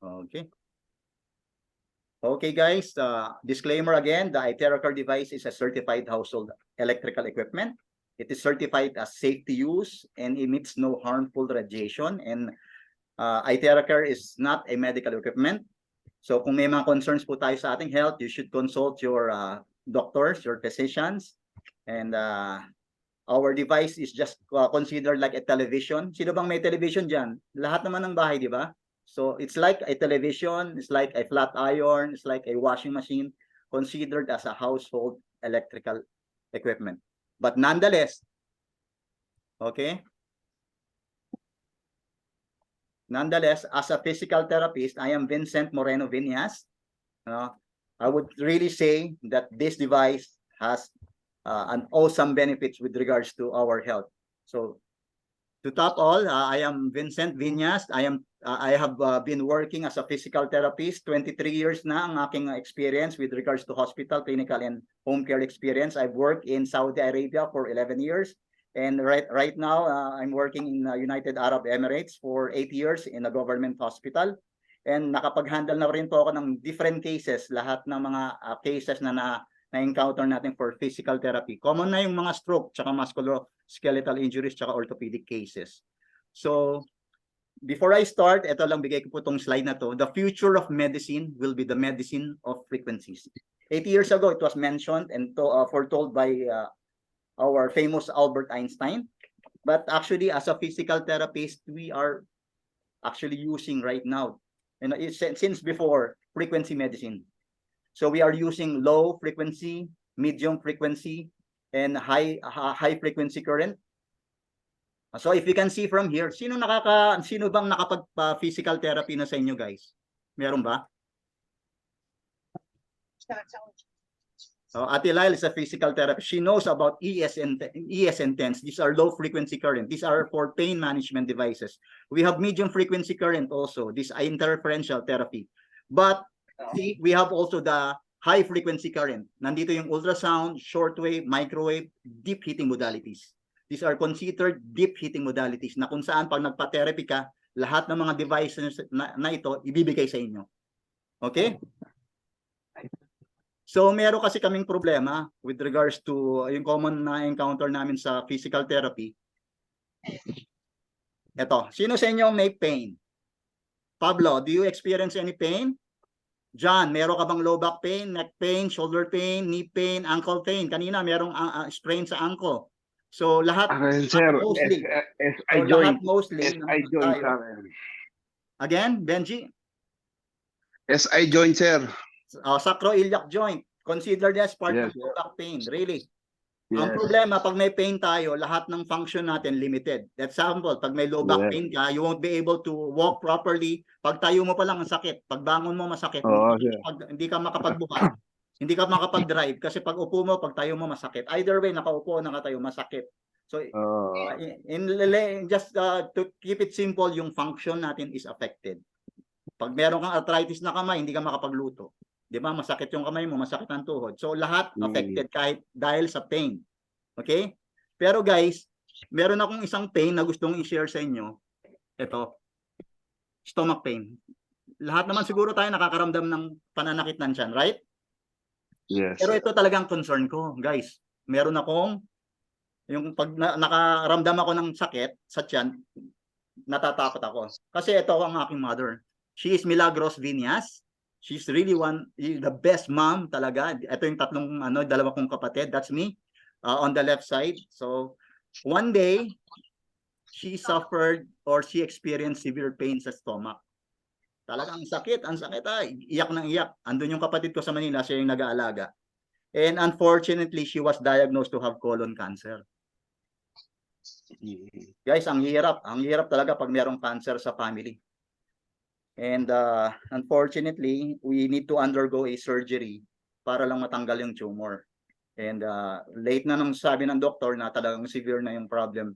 Okay. Okay, guys. Disclaimer again: the iTeracare device is a certified household electrical equipment. It is certified as safe to use and emits no harmful radiation. And iTeracare is not a medical equipment. So kung may mga concerns po tayo sa ating health, you should consult your doctors, your physicians. And our device is just considered like a television. Sino bang may television dyan? Lahat naman ng bahay, di ba? So it's like a television, it's like a flat iron, it's like a washing machine, considered as a household electrical equipment. But nonetheless, okay? Nonetheless, as a physical therapist, I am Vincent Moreno Viñas. I would really say that this device has an awesome benefits with regards to our health. So to top all, I am Vincent Viñas. I have been working as a physical therapist. 23 years na ang aking experience with regards to hospital, clinical, and home care experience. I've worked in Saudi Arabia for 11 years. And right now, I'm working in United Arab Emirates for 8 years in a government hospital. And nakapag-handle na rin po ako ng different cases, lahat ng mga cases na na-encounter natin for physical therapy. Common na yung mga stroke, tsaka musculoskeletal injuries, tsaka orthopedic cases. So, before I start, ito lang, bigay ko po itong slide na to. The future of medicine will be the medicine of frequencies. 80 years ago, it was mentioned and foretold by our famous Albert Einstein. But actually, as a physical therapist, we are actually using right now, since before, frequency medicine. So we are using low frequency, medium frequency, and high frequency current. So if you can see from here, sino bang nakapag-physical therapy na sa inyo, guys? Meron ba? Ate Lyle is a physical therapist. She knows about ES and TENS. These are low frequency current. These are for pain management devices. We have medium frequency current also. This interferential therapy. But see, we have also the high frequency current. Nandito yung ultrasound, shortwave, microwave, deep heating modalities. These are considered deep heating modalities na kung saan pag nagpa-therapy ka, lahat ng mga devices na ito ibibigay sa inyo. Okay? So meron kasi kaming problema with regards to yung common na encounter namin sa physical therapy. Ito, sino sa inyo may pain? Pablo, do you experience any pain? John, meron ka bang low back pain, neck pain, shoulder pain, knee pain, ankle pain? Kanina merong sprain sa ankle. So lahat Sir, mostly. SI joint. SI joint, sir. Again, Benji? SI joint, sir. Sacroiliac joint. Considered as part of low back pain. Really? Yes. Ang problema, pag may pain tayo, lahat ng function natin limited. Example, pag may low back pain ka, you won't be able to walk properly. Pag tayo mo pa lang ang sakit. Pag bangon mo masakit. Hindi ka makapagbuhat. Hindi ka makapag-drive. Kasi pag upo mo, pag tayo mo masakit. Either way, nakaupo o nakatayo, masakit. So, just to keep it simple, yung function natin is affected. Pag meron kang arthritis na kamay, hindi ka makapagluto. Di ba? Masakit yung kamay mo, masakit ang tuhod. So, lahat affected kahit dahil sa pain. Okay? Pero guys, meron akong isang pain na gustong i-share sa inyo. Ito. Stomach pain. Lahat naman siguro tayo nakakaramdam ng pananakit ng tiyan, right? Yes. Pero ito talagang concern ko, guys. Meron akong, yung pag nakaramdam ako ng sakit sa tiyan, natatakot ako. Kasi ito ang aking mother. She is Milagros Viñas. She's really the best mom talaga. Ito yung dalawa kong kapatid. That's me on the left side. So, one day, she suffered or she experienced severe pain sa stomach. Talagang sakit, ang sakit. Iyak ng iyak. Andun yung kapatid ko sa Manila, siya yung nag-aalaga. And unfortunately, she was diagnosed to have colon cancer. Guys, ang hirap. Ang hirap talaga pag mayroong cancer sa family. And unfortunately, we need to undergo a surgery para lang matanggal yung tumor. And late na nung sabi ng doktor na talagang severe na yung problem.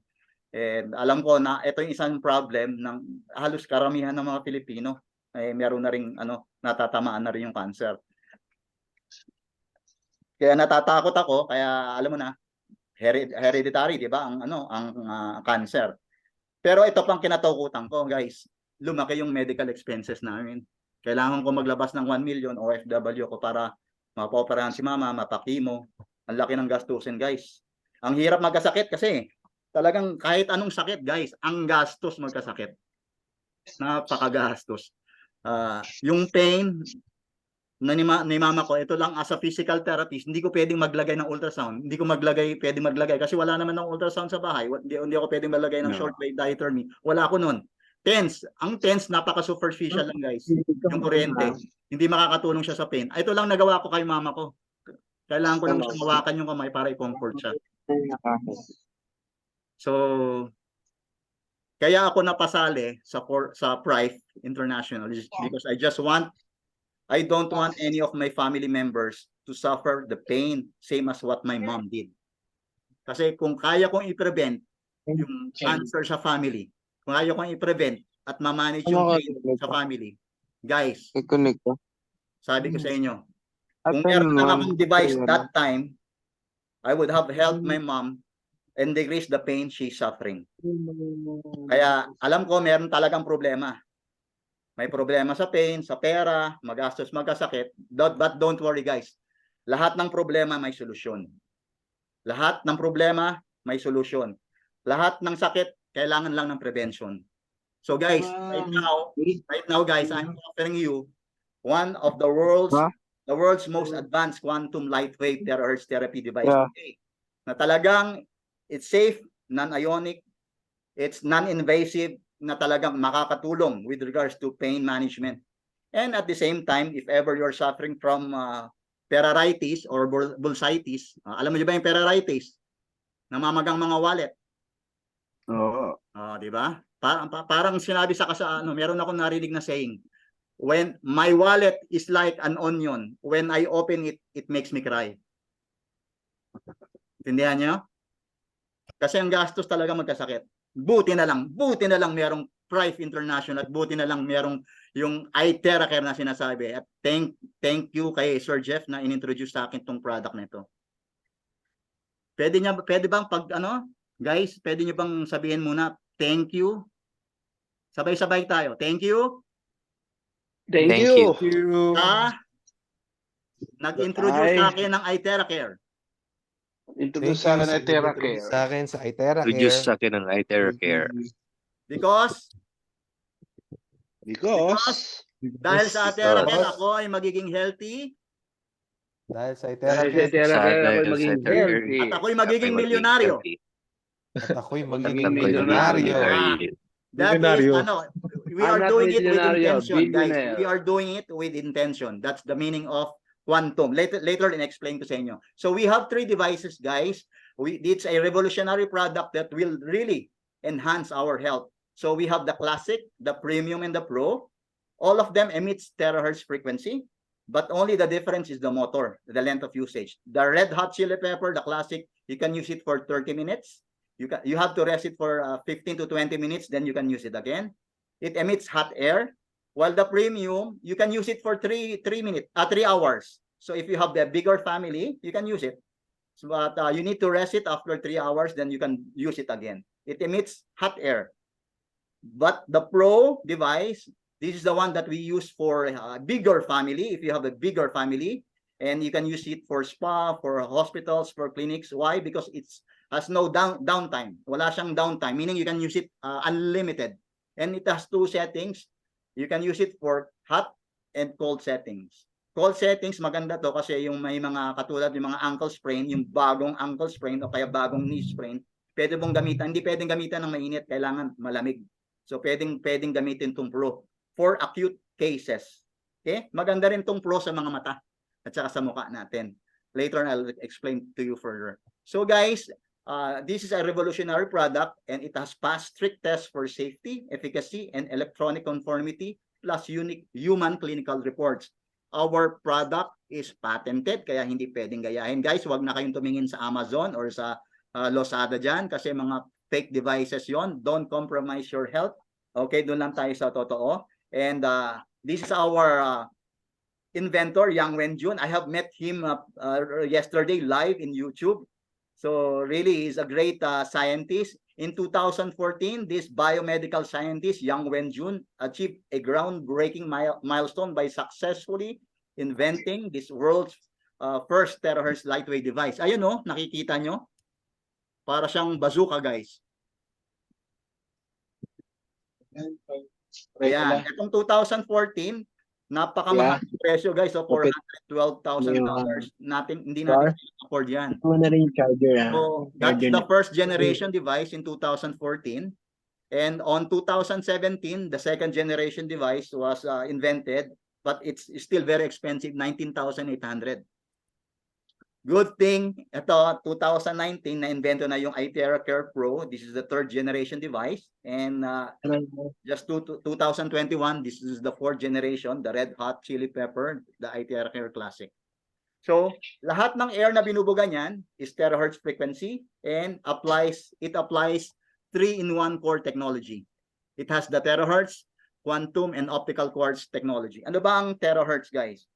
And alam ko na ito yung isang problem ng halos karamihan ng mga Pilipino. Meron na ring natatamaan na rin yung cancer. Kaya natatakot ako, kaya alam mo na, hereditary, di ba? Ang cancer. Pero ito pang kinatakutan ko, guys. lumaki yung medical expenses namin. Kailangan ko maglabas ng 1 million OFW ko para mapaoperahan si mama, mapakimo. Ang laki ng gastusin, guys. Ang hirap magkasakit kasi talagang kahit anong sakit, guys, ang gastos magkasakit. Napakagastos. Yung pain na ni mama ko, ito lang as a physical therapist, hindi ko pwedeng maglagay ng ultrasound. Hindi ko pwedeng maglagay kasi wala naman ng ultrasound sa bahay. Hindi ako pwedeng maglagay ng shortwave diathermy. Wala ako nun. TENS. Ang TENS, napaka-superficial lang, guys. Yung kuryente. Hindi makakatulong siya sa pain. Ito lang nagawa ko kay mama ko. Kailangan ko lang siya mawakan yung kamay para i-comfort siya. So, kaya ako napasali sa PRIFE International because I don't want any of my family members to suffer the pain same as what my mom did. Kasi kung kaya kong i-prevent yung cancer sa family, kung kaya kong i-prevent at ma-manage yung pain sa family, guys, sabi ko sa inyo, kung meron lang akong device that time, I would have helped my mom and decrease the pain she's suffering. Kaya alam ko meron talagang problema. May problema sa pain, sa pera, magastos, magkasakit. But don't worry, guys. Lahat ng problema may solusyon. Lahat ng problema may solusyon. Lahat ng sakit kailangan lang ng prevention. So guys, right now guys, I'm offering you one of the world's most advanced quantum light wave terahertz therapy device today. Na talagang it's safe, non-ionic, it's non-invasive, na talagang makakatulong with regards to pain management. And at the same time, if ever you're suffering from peraritis or bursitis, alam mo ba yung peraritis? Namamagang mga wallet. Oo. Di ba? Parang sinabi sa meron akong narinig na saying, when my wallet is like an onion, when I open it, it makes me cry. Intindihan niyo? Kasi ang gastos talaga magkasakit. Buti na lang merong PRIFE International at buti na lang merong yung iTeracare na sinasabi. At thank you kay Sir Jeff na inintroduce sa akin tong product na ito. Pwede bang guys, pwede niyo bang sabihin muna, thank you? Sabay-sabay tayo. Thank you. Thank you. Nag-introduce sa akin ng iTeracare. Introduce sa akin ng iTeracare. Sa akin sa iTeracare. Introduce sa akin ng iTeracare. Because dahil sa iTeracare Because- ako ay magiging healthy Dahil sa Sa iTeracare. iTeracare Dahil ako'y sa maging iTeracare. healthy. at ako'y magiging milyonaryo. At ako'y Magiging magiging milyonaryo. milyonaryo. That is, we are Anak doing it with milyonaryo, intention, guys. billionaire. We are doing it with intention. That's the meaning of quantum. Later in explain ko sa inyo. So we have 3 devices, guys. It's a revolutionary product that will really enhance our health. So we have the classic, the premium, and the pro. All of them emits terahertz frequency, but only the difference is the motor, the length of usage. The red hot chili pepper, the classic, you can use it for 30 minutes. You have to rest it for 15 to 20 minutes, then you can use it again. It emits hot air, while the premium, you can use it for 3 hours. So if you have the bigger family, you can use it. So, but you need to rest it after 3 hours, then you can use it again. It emits hot air. But the Pro device, this is the one that we use for a bigger family. If you have a bigger family, and you can use it for spa, for hospitals, for clinics. Why? Because it's has no downtime. Wala siyang downtime, meaning you can use it unlimited. And it has 2 settings. You can use it for hot and cold settings. Cold settings, maganda to kasi yung may mga katulad yung mga ankle sprain, yung bagong ankle sprain o kaya bagong knee sprain, pwede mong gamitan. Hindi pwedeng gamitan ng mainit, kailangan malamig. So pwedeng gamitin tong Pro for acute cases. Okay? Maganda rin tong Pro sa mga mata at saka sa mukha natin. Later I'll explain to you further. So guys, this is a revolutionary product and it has passed strict tests for safety, efficacy, and electronic conformity plus unique human clinical reports. Our product is patented kaya hindi pwedeng gayahin. Guys, wag na kayong tumingin sa Amazon or sa Lazada dyan kasi mga fake devices yon. Don't compromise your health. Okay, doon lang tayo sa totoo. And this is our inventor, Yang Wenjun. I have met him yesterday live in YouTube. So really, he's a great scientist. In 2014, this biomedical scientist, Yang Wenjun, achieved a groundbreaking milestone by successfully inventing this world's first terahertz lightweight device. Ayun no, nakikita nyo? Para siyang bazooka, guys. Ayan, itong 2014, napakamahal ng presyo, guys. So, $412,000. Hindi natin afford yan. Ito na rin yung charger. So, that's the first generation device in 2014. And on 2017, the second generation device was invented, but it's still very expensive, 19,800. Good thing, ito, 2019, na-invento na yung iTera Care Pro. This is the third generation device. And just 2021, this is the fourth generation, the Red Hot Chili Pepper, the iTera Care Classic. So, lahat ng air na binubuga niyan is terahertz frequency and it applies 3-in-1 core technology. It has the terahertz, quantum, and optical quartz technology. Ano ba ang terahertz, guys?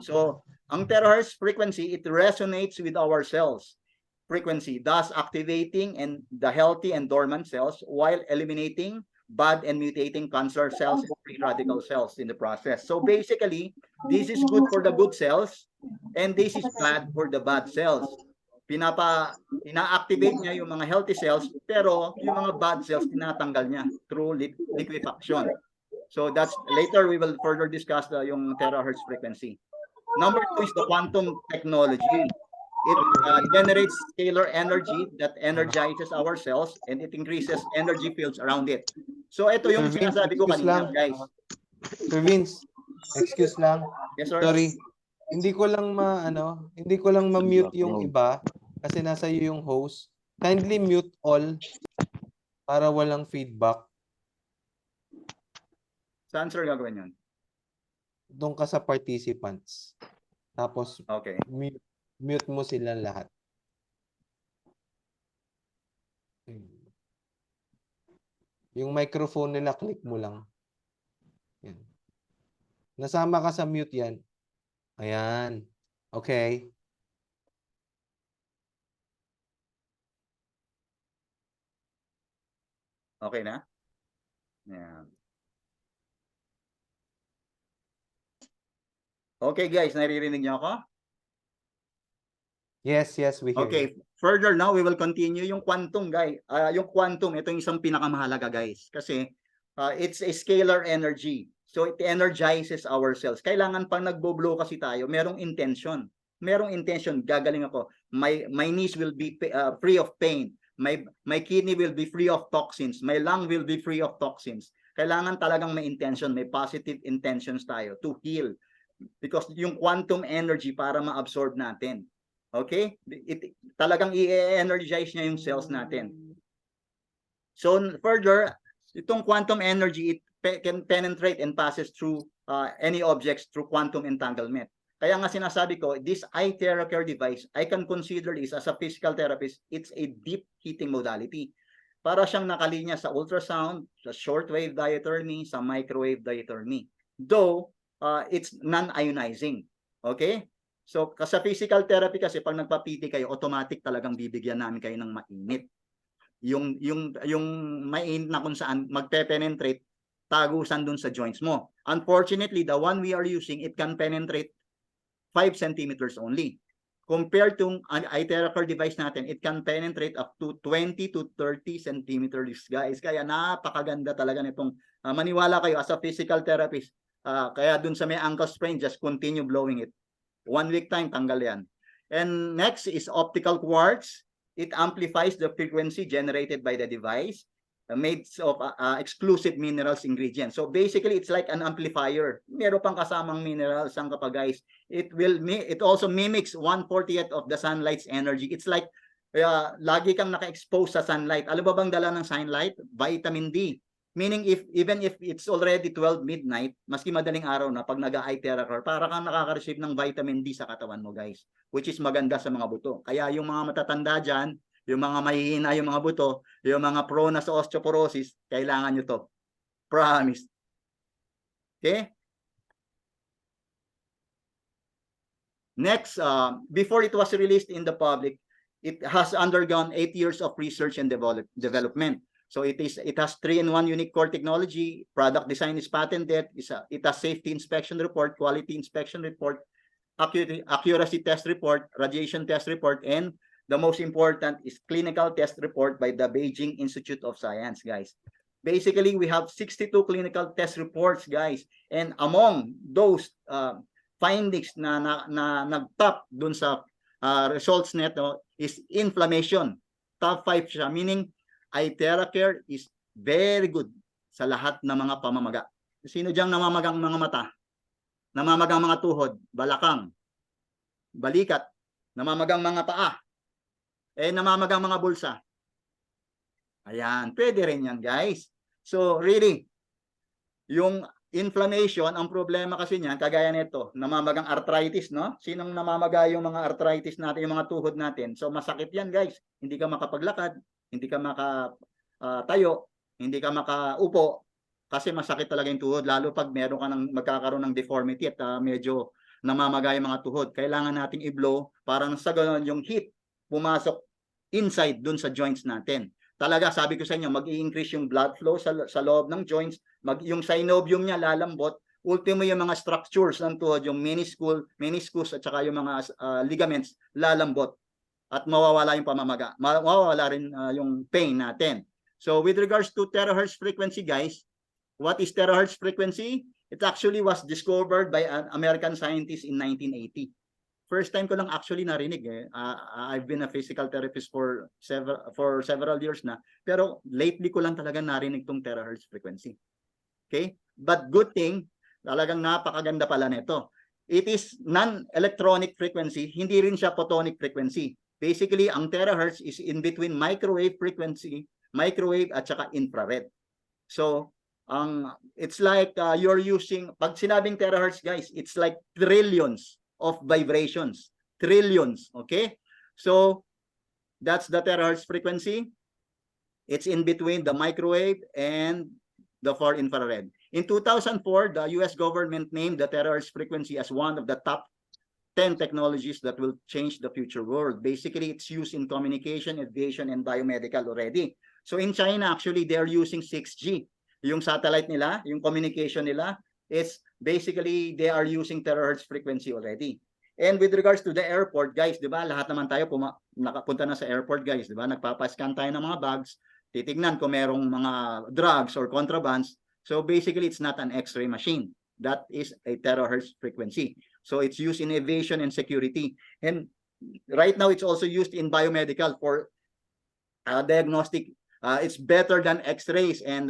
So, ang terahertz frequency, it resonates with our cells frequency, thus activating and the healthy and dormant cells while eliminating bad and mutating cancer cells or free radical cells in the process. So basically, this is good for the good cells and this is bad for the bad cells. Ina-activate niya yung mga healthy cells, pero yung mga bad cells tinatanggal niya through liquefaction. So that's later we will further discuss yung terahertz frequency. Number 2 is the quantum technology. It generates scalar energy that energizes our cells and it increases energy fields around it. So ito yung Sir Vince, sinasabi ko excuse kanina, lang. guys. Sir Vince, excuse lang. Yes, sir. Sorry. Hindi ko lang ma-mute yung iba kasi nasa iyo yung host. Kindly mute all para walang feedback. Saan, sir, gagawin yun? Doon ka sa participants. Tapos Okay. mute mo sila lahat. Yung microphone nila, click mo lang. Yan. Nasama ka sa mute yan. Ayan. Okay. Okay na? Yan. Okay, guys, naririnig niyo ako? Yes, we hear you. Okay, further now, we will continue yung quantum, guys. Yung quantum, ito yung isang pinakamahalaga, guys. Kasi it's a scalar energy. So it energizes our cells. Kailangan pang nagbo-blow kasi tayo, merong intention. Merong intention, gagaling ako. My knees will be free of pain. My kidney will be free of toxins. My lung will be free of toxins. Kailangan talagang may intention, may positive intentions tayo to heal. Because yung quantum energy para ma-absorb natin. Okay? Talagang i-energize niya yung cells natin. So further, itong quantum energy, it can penetrate and passes through any objects through quantum entanglement. Kaya nga sinasabi ko, this iTera Care device, I can consider this as a physical therapist, it's a deep heating modality. Para siyang nakalinya sa ultrasound, sa shortwave diathermy, sa microwave diathermy. Though, it's non-ionizing. Okay? So, sa physical therapy kasi, pag nagpa-PT kayo, automatic talagang bibigyan namin kayo ng mainit. Yung mainit na kung saan magpe-penetrate, tagusan dun sa joints mo. Unfortunately, the one we are using, it can penetrate 5 centimeters only. Compared to an iTera Care device natin, it can penetrate up to 20 to 30 centimeters, guys. Kaya napakaganda talaga nitong maniwala kayo as a physical therapist. Kaya dun sa may ankle sprain, just continue blowing it. 1 week time, tanggal yan. And next is optical quartz. It amplifies the frequency generated by the device, made of exclusive minerals ingredients. So basically, it's like an amplifier. Meron pang kasamang minerals ang kapag guys. It also mimics 1/40th of the sunlight's energy. It's like lagi kang naka-expose sa sunlight. Ano ba bang dala ng sunlight? Vitamin D. Meaning even if it's already 12 midnight, maski madaling araw na pag nag-iTera Care, para kang nakaka-receive ng vitamin D sa katawan mo, guys, which is maganda sa mga buto. Kaya yung mga matatanda dyan, yung mga mahihina yung mga buto, yung mga prone na sa osteoporosis, kailangan nyo to. Promise. Okay? Next, before it was released in the public, it has undergone 8 years of research and development. So it has 3-in-1 unique core technology. Product design is patented. It has safety inspection report, quality inspection report, accuracy test report, radiation test report, and the most important is clinical test report by the Beijing Institute of Science, guys. Basically, we have 62 clinical test reports, guys. And among those findings na nag-top dun sa results neto is inflammation. Top 5 siya, meaning iTeracare is very good sa lahat ng mga pamamaga. Sino diyang namamagang mga mata? Namamagang mga tuhod, balakang, balikat, namamagang mga paa, namamagang mga bulsa. Ayan, pwede rin yan, guys. So, really, yung inflammation, ang problema kasi niyan, kagaya nito, namamagang arthritis, no? Sinong namamaga yung mga arthritis natin, yung mga tuhod natin? So, masakit yan, guys. Hindi ka makapaglakad, hindi ka makatayo, hindi ka makaupo, kasi masakit talaga yung tuhod, lalo pag meron ka magkakaroon ng deformity at medyo namamaga yung mga tuhod. Kailangan nating i-blow para sa ganoon yung heat pumasok inside dun sa joints natin. Talaga, sabi ko sa inyo, mag-i-increase yung blood flow sa loob ng joints, yung synovium niya lalambot, ultimo yung mga structures ng tuhod, yung meniscus at saka yung mga ligaments lalambot at mawawala yung pamamaga, mawawala rin yung pain natin. So with regards to terahertz frequency, guys, what is terahertz frequency? It actually was discovered by an American scientist in 1980. First time ko lang actually narinig. I've been a physical therapist for several years na, pero lately ko lang talaga narinig tong terahertz frequency. Okay? But good thing, talagang napakaganda pala nito. It is non-electronic frequency, hindi rin siya photonic frequency. Basically, ang terahertz is in between microwave frequency, microwave at saka infrared. So, it's like you're using, pag sinabing terahertz, guys, it's like trillions of vibrations. Trillions, okay? So, that's the terahertz frequency. It's in between the microwave and the far infrared. In 2004, the US government named the terahertz frequency as one of the top 10 technologies that will change the future world. Basically, it's used in communication, aviation, and biomedical already. So in China, actually, they're using 6G. Yung satellite nila, yung communication nila, is basically, they are using terahertz frequency already. And with regards to the airport, guys, di ba, lahat naman tayo nakapunta na sa airport, guys, di ba, nagpapascan tayo ng mga bags, titignan kung merong mga drugs or contrabands. So basically, it's not an X-ray machine. That is a terahertz frequency. So it's used in aviation and security. And right now, it's also used in biomedical for diagnostic. It's better than X-rays and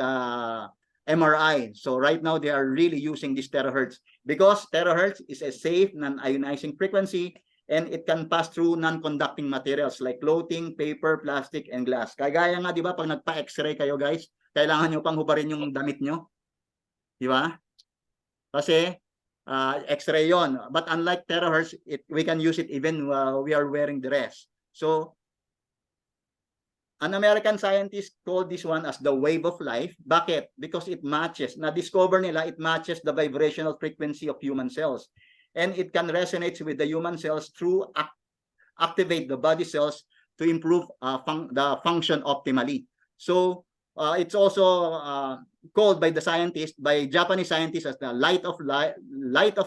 MRI. So right now, they are really using this terahertz because terahertz is a safe non-ionizing frequency and it can pass through non-conducting materials like clothing, paper, plastic, and glass. Kagaya nga, di ba, pag nagpa-X-ray kayo, guys, kailangan nyo pang hubarin yung damit nyo. Di ba? Kasi X-ray yon. But unlike terahertz, we can use it even we are wearing the rest. So, an American scientist called this one as the wave of life. Bakit? Because it matches. Na-discover nila, it matches the vibrational frequency of human cells. And it can resonate with the human cells through activate the body cells to improve the function optimally. So, it's also called by the scientists, by Japanese scientists as the light of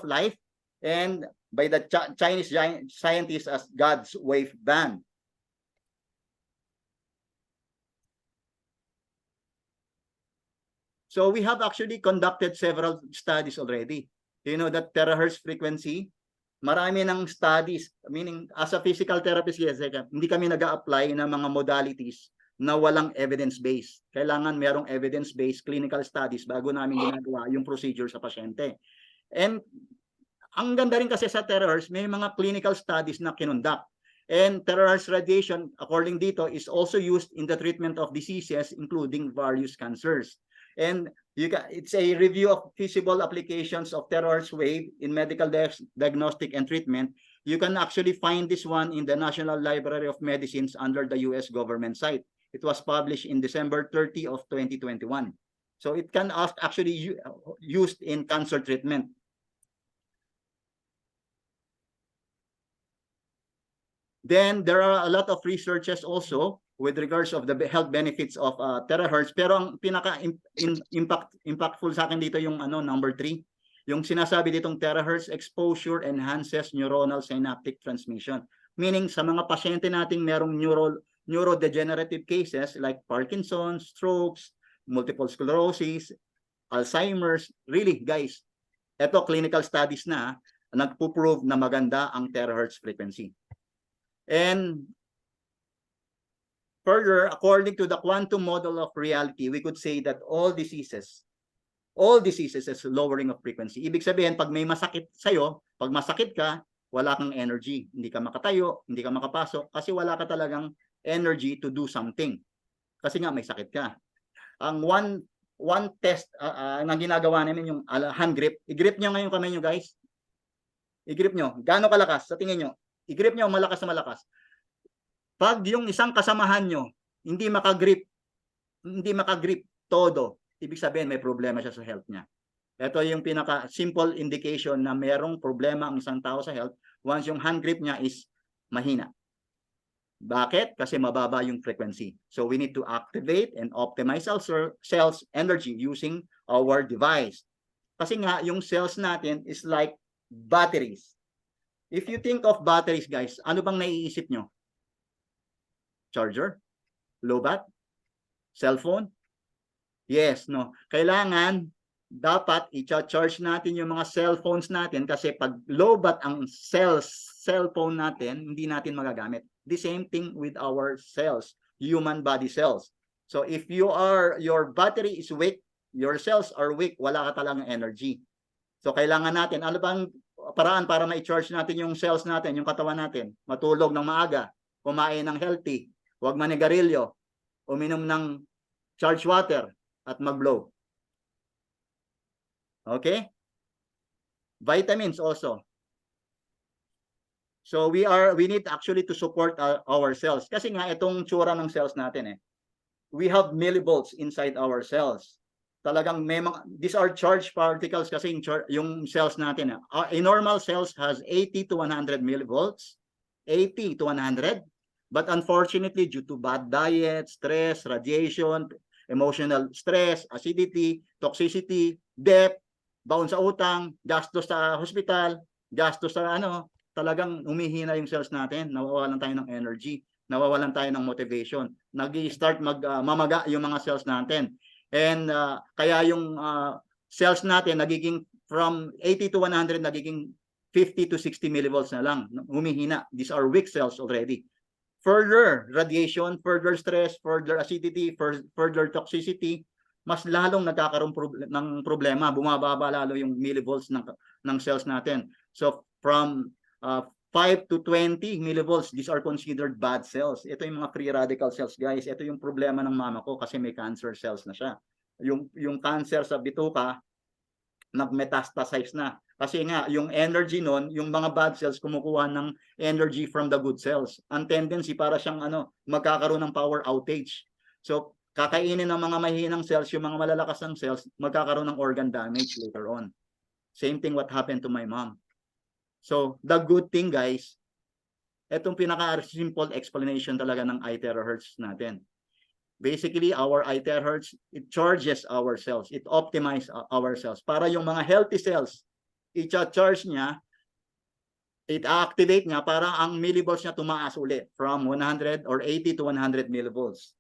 life, and by the Chinese scientists as God's wave band. So we have actually conducted several studies already. You know that terahertz frequency, marami ng studies, meaning as a physical therapist, yes, hindi kami nag-a-apply ng mga modalities na walang evidence-based. Kailangan merong evidence-based clinical studies bago namin ginagawa yung procedure sa pasyente. And ang ganda rin kasi sa terahertz, may mga clinical studies na kinundak. And terahertz radiation, according dito, is also used in the treatment of diseases including various cancers. And it's a review of feasible applications of terahertz wave in medical diagnostic and treatment. You can actually find this one in the National Library of Medicines under the US government site. It was published in December 30 of 2021. So it can actually used in cancer treatment. Then there are a lot of researches also with regards of the health benefits of terahertz. Pero ang pinaka impactful sa akin dito yung number 3. Yung sinasabi ditong terahertz exposure enhances neuronal synaptic transmission. Meaning sa mga pasyente nating merong neurodegenerative cases like Parkinson's, strokes, multiple sclerosis, Alzheimer's, really guys, eto clinical studies na nagpo-prove na maganda ang terahertz frequency. And further, according to the quantum model of reality, we could say that all diseases is lowering of frequency. Ibig sabihin, pag may masakit sa'yo, pag masakit ka, wala kang energy. Hindi ka makatayo, hindi ka makapasok, kasi wala ka talagang energy to do something. Kasi nga may sakit ka. Ang one test na ginagawa namin yung hand grip. I-grip nyo ngayon kamay nyo, guys. I-grip nyo. Gaano kalakas? Sa tingin nyo? I-grip nyo malakas na malakas. Pag yung isang kasamahan nyo, hindi makagrip todo, ibig sabihin may problema siya sa health niya. Ito yung pinaka simple indication na merong problema ang isang tao sa health once yung hand grip niya is mahina. Bakit? Kasi mababa yung frequency. So we need to activate and optimize our cells energy using our device. Kasi nga yung cells natin is like batteries. If you think of batteries, guys, ano bang naiisip nyo? Charger? Lowbat? Cellphone? Yes, no. Kailangan, dapat i-charge natin yung mga cellphones natin kasi pag lowbat ang cellphone natin, hindi natin magagamit. The same thing with our cells, human body cells. So if your battery is weak, your cells are weak, wala ka talagang energy. So kailangan natin, ano bang paraan para ma-charge natin yung cells natin, yung katawan natin? Matulog ng maaga, kumain ng healthy, huwag manigarilyo, uminom ng charged water, at mag-blow. Okay? Vitamins also. So we need actually to support our cells. Kasi nga itong tsura ng cells natin we have millivolts inside our cells. Talagang may mga, these are charged particles kasi yung cells natin. A normal cells has 80 to 100 millivolts. 80 to 100. But unfortunately, due to bad diet, stress, radiation, emotional stress, acidity, toxicity, debt, baon sa utang, gastos sa hospital, gastos sa talagang umihina yung cells natin, nawawalan tayo ng energy, nawawalan tayo ng motivation, nag-i-start mamaga yung mga cells natin. And kaya yung cells natin nagiging from 80 to 100 nagiging 50 to 60 millivolts na lang, humihina. These are weak cells already. Further radiation, further stress, further acidity, further toxicity, mas lalong nagkakaroon ng problema, bumababa lalo yung millivolts ng cells natin. So from 5 to 20 millivolts, these are considered bad cells. Ito yung mga free radical cells, guys. Ito yung problema ng mama ko kasi may cancer cells na siya. Yung cancer sa bituka, nag-metastasize na. Kasi nga, yung energy nun, yung mga bad cells kumukuha ng energy from the good cells. Ang tendency para siyang magkakaroon ng power outage. So, kakainin ng mga mahinang cells, yung mga malalakas ng cells, magkakaroon ng organ damage later on. Same thing what happened to my mom. So, the good thing, guys, etong pinaka-simple explanation talaga ng I-terahertz natin. Basically, our I-terahertz, it charges our cells. It optimizes our cells. Para yung mga healthy cells, i-charge niya, it-activate niya para ang millivolts niya tumaas ulit from 100 or 80 to 100 millivolts.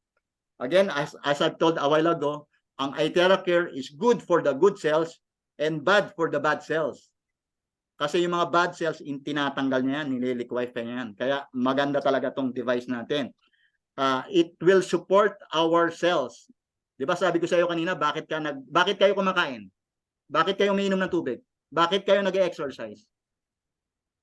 Again, as I've told a while ago, ang I-TeraCare is good for the good cells and bad for the bad cells. Kasi yung mga bad cells, tinatanggal niya yan, nililiquefy niya yan. Kaya maganda talaga tong device natin. It will support our cells. Di ba sabi ko sa iyo kanina, bakit kayo kumakain? Bakit kayo umiinom ng tubig? Bakit kayo nag-exercise?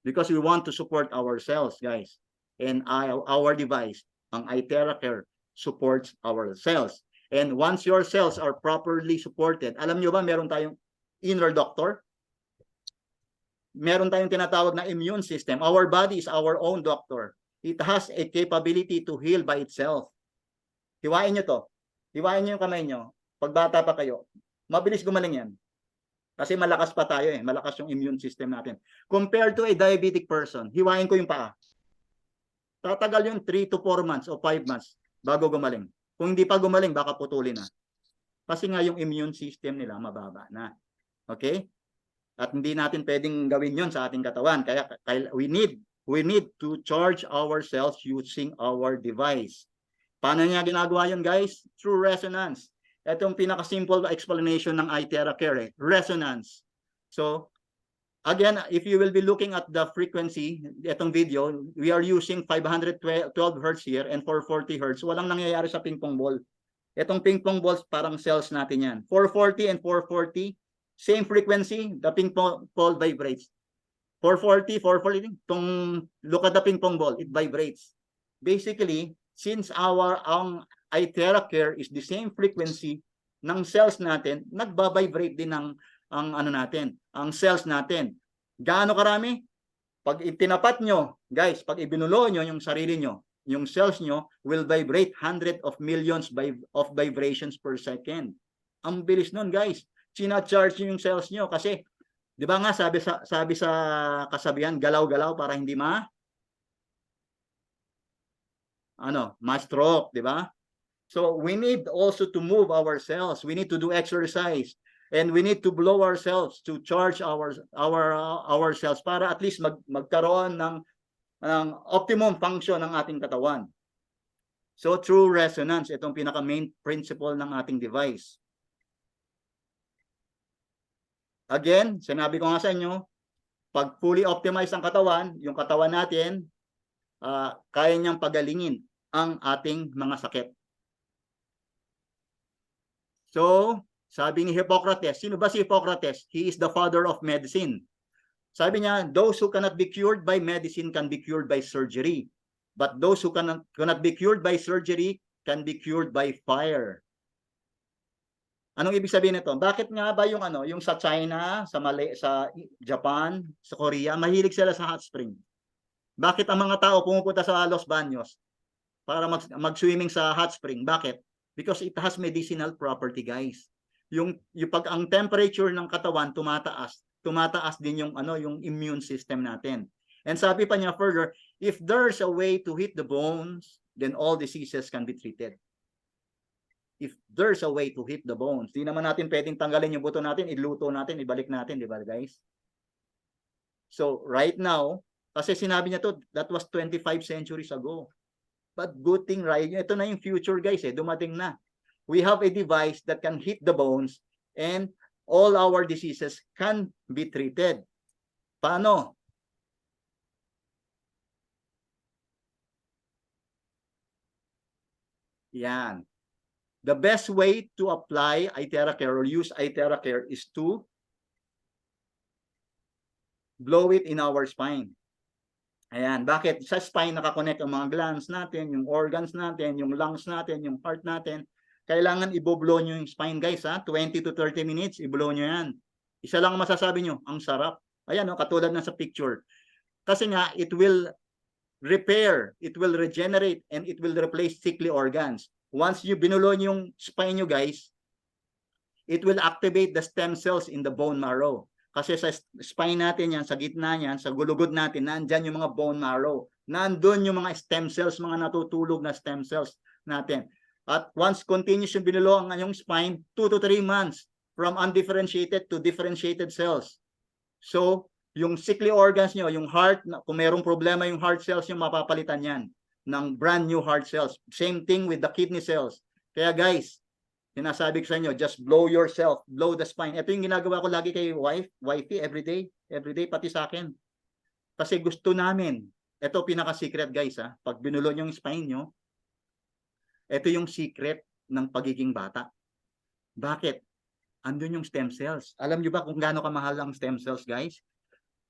Because we want to support our cells, guys. And our device, ang I-TeraCare, supports our cells. And once your cells are properly supported, alam nyo ba meron tayong inner doctor? Meron tayong tinatawag na immune system. Our body is our own doctor. It has a capability to heal by itself. Hiwain nyo to. Hiwain nyo yung kamay nyo. Pag bata pa kayo, mabilis gumaling yan. Kasi malakas pa tayo malakas yung immune system natin. Compared to a diabetic person, hiwain ko yung paa. Tatagal yung 3 to 4 months o 5 months bago gumaling. Kung hindi pa gumaling, baka putulin na. Kasi nga yung immune system nila mababa na. Okay? At hindi natin pwedeng gawin yon sa ating katawan. Kaya we need to charge ourselves using our device. Paano niya ginagawa yun, guys? Through resonance. Ito yung pinaka-simple explanation ng iTheraCare, resonance. So, again, if you will be looking at the frequency, itong video, we are using 512 Hz here and 440 Hz. Walang nangyayari sa ping pong ball. Itong ping pong balls, parang cells natin yan. 440 and 440, same frequency, the ping pong ball vibrates. 440, look at the ping pong ball, it vibrates. Basically, since ang iTheraCare is the same frequency ng cells natin, nagba-vibrate din ang ang cells natin. Gaano karami? Pag itinapat nyo, guys, pag ibinulo nyo yung sarili nyo, yung cells nyo will vibrate hundreds of millions of vibrations per second. Ang bilis nun, guys. Sina-charge nyo yung cells nyo kasi, di ba nga, sabi sa kasabihan, galaw-galaw para hindi ma-stroke, di ba? So we need also to move ourselves. We need to do exercise, and we need to blow ourselves to charge ourselves para at least magkaroon ng optimum function ng ating katawan. So through resonance, itong pinaka main principle ng ating device. Again, sinabi ko nga sa inyo, pag fully optimized ang katawan, yung katawan natin, kaya niyang pagalingin ang ating mga sakit. So, sabi ni Hippocrates, sino ba si Hippocrates? He is the father of medicine. Sabi niya, those who cannot be cured by medicine can be cured by surgery. But those who cannot be cured by surgery can be cured by fire. Anong ibig sabihin nito? Bakit nga ba yung sa China, sa Japan, sa Korea, mahilig sila sa hot spring? Bakit ang mga tao pumupunta sa Los Baños para mag-swimming sa hot spring? Bakit? Because it has medicinal property, guys. Yung pag ang temperature ng katawan tumataas din yung immune system natin. And sabi pa niya further, if there's a way to hit the bones, then all diseases can be treated. If there's a way to hit the bones, di naman natin pwedeng tanggalin yung buto natin, iluto natin, ibalik natin, di ba, guys? So right now, kasi sinabi niya to, that was 25 centuries ago. But good thing, right? Ito na yung future, guys, dumating na. We have a device that can hit the bones and all our diseases can be treated. Paano? Yan. The best way to apply iTheraCare or use iTheraCare is to blow it in our spine. Ayan. Bakit? Sa spine nakakonect ang mga glands natin, yung organs natin, yung lungs natin, yung heart natin. Kailangan i-blow nyo yung spine, guys, 20 to 30 minutes, i-blow nyo yan. Isa lang masasabi nyo, ang sarap. Ayan, katulad na sa picture. Kasi nga, it will repair, it will regenerate, and it will replace sickly organs. Once you binulo yung spine nyo, guys, it will activate the stem cells in the bone marrow. Kasi sa spine natin yan, sa gitna yan, sa gulugod natin, nandyan yung mga bone marrow. Nandun yung mga stem cells, mga natutulog na stem cells natin. At once continuous yung binulo ang yung spine, 2 to 3 months from undifferentiated to differentiated cells. So, yung sickly organs nyo, yung heart, kung mayroong problema yung heart cells nyo, mapapalitan yan ng brand new heart cells. Same thing with the kidney cells. Kaya guys, sinasabi ko sa inyo, just blow yourself, blow the spine. Ito yung ginagawa ko lagi kay wifey, everyday, pati sa akin. Kasi gusto namin, ito pinaka-secret, guys, pag binulo nyo yung spine nyo, ito yung secret ng pagiging bata. Bakit? Andun yung stem cells. Alam nyo ba kung gaano kamahal ang stem cells, guys?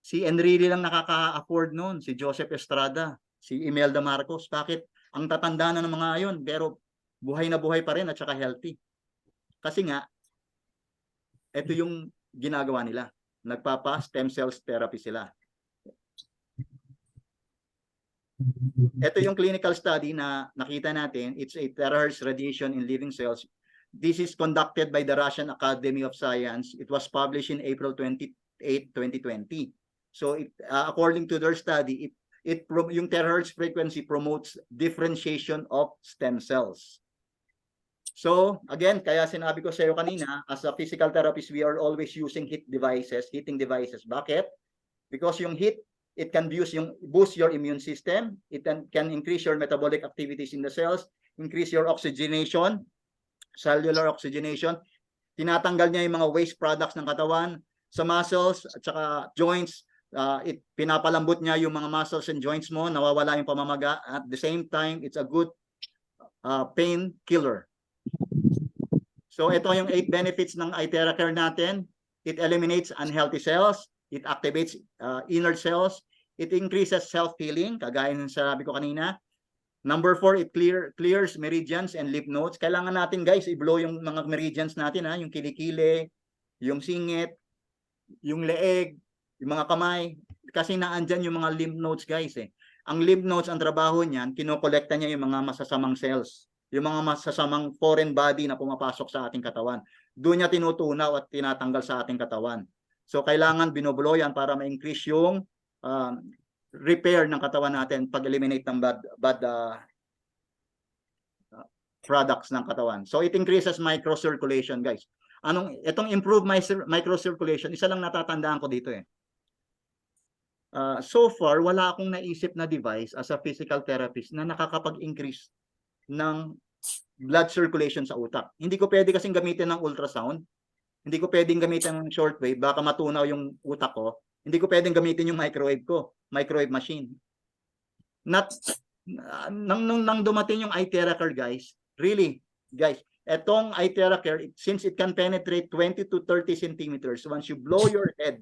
Si Enrile lang nakaka-afford nun, si Joseph Estrada, si Imelda Marcos. Bakit? Ang tatanda na ng mga ayon, pero buhay na buhay pa rin at saka healthy. Kasi nga, ito yung ginagawa nila. Nagpapa-stem cells therapy sila. Ito yung clinical study na nakita natin. It's a terahertz radiation in living cells. This is conducted by the Russian Academy of Science. It was published in April 28, 2020. So according to their study, yung terahertz frequency promotes differentiation of stem cells. So again, kaya sinabi ko sa iyo kanina, as a physical therapist, we are always using heating devices. Bakit? Because yung heat, it can boost your immune system. It can increase your metabolic activities in the cells, increase your oxygenation, cellular oxygenation. Tinatanggal niya yung mga waste products ng katawan sa muscles at saka joints. Pinapalambot niya yung mga muscles and joints mo, nawawala yung pamamaga. At the same time, it's a good pain killer. So ito yung 8 benefits ng iTheraCare natin. It eliminates unhealthy cells. It activates inner cells. It increases self-healing, kagaya ng sabi ko kanina. Number 4, it clears meridians and lymph nodes. Kailangan natin guys, i-blow yung mga meridians natin, yung kilikili, yung singit, yung leeg, yung mga kamay. Kasi naandyan yung mga lymph nodes guys eh. Ang lymph nodes, ang trabaho niyan, kinokolekta niya yung mga masasamang cells. Yung mga masasamang foreign body na pumapasok sa ating katawan. Doon niya tinutunaw at tinatanggal sa ating katawan. So kailangan binoblow yan para ma-increase yung repair ng katawan natin pag-eliminate ng bad products ng katawan. So it increases microcirculation, guys. Itong improve microcirculation, isa lang natatandaan ko dito eh. So far, wala akong naisip na device as a physical therapist na nakakapag-increase ng blood circulation sa utak. Hindi ko pwede kasing gamitin ng ultrasound. Hindi ko pwedeng gamitin ng shortwave, baka matunaw yung utak ko. Hindi ko pwedeng gamitin yung microwave machine. Nang dumating yung iTheraCare guys, really, guys, etong iTheraCare, since it can penetrate 20 to 30 centimeters, once you blow your head,